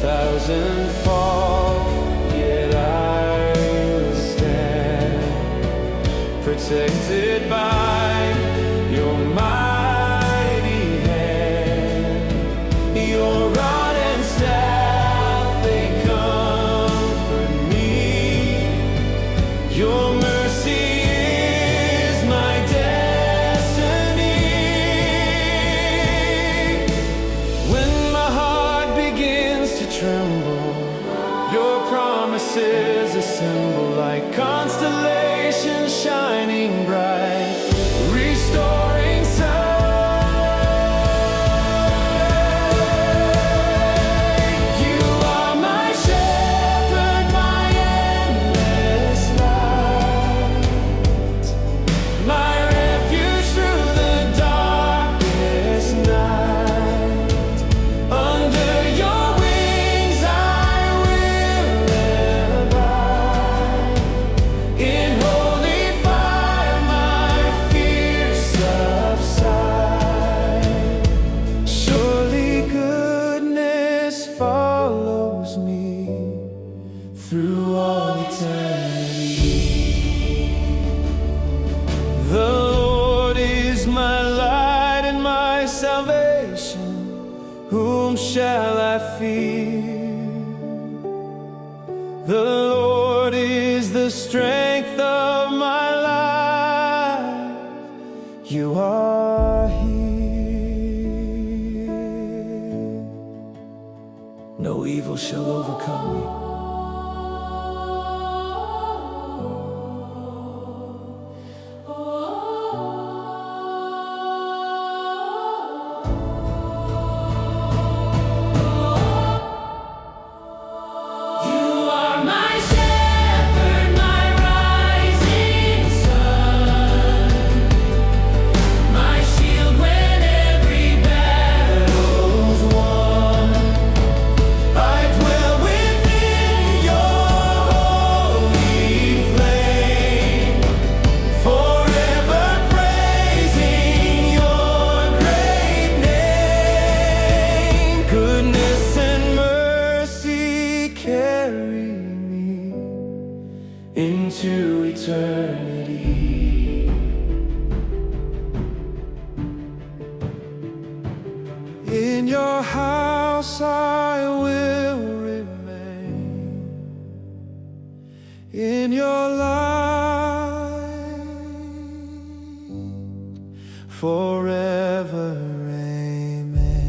thousand fall, yet I will stand, protected by your mighty hand. Your rod and staff, they comfort me. Your mercy is my destiny. When my heart begins to tremble, your promises assemble like constellations shining bright, restoring sight. You are my shepherd, my endless light, my refuge through the darkest night. Under your wings I will abide. In holy fire my fears subside. Surely goodness follows me through all eternity. The Lord is my light and my salvation. Whom shall I fear? The Lord is the strength of my life. You are here. No evil shall overcome me. You are my shepherd, my rising sun, my shield when every battle's won. I dwell within your holy flame, forever praising your great name. Goodness and mercy carry me into eternity. In your house I will remain, in your light forever.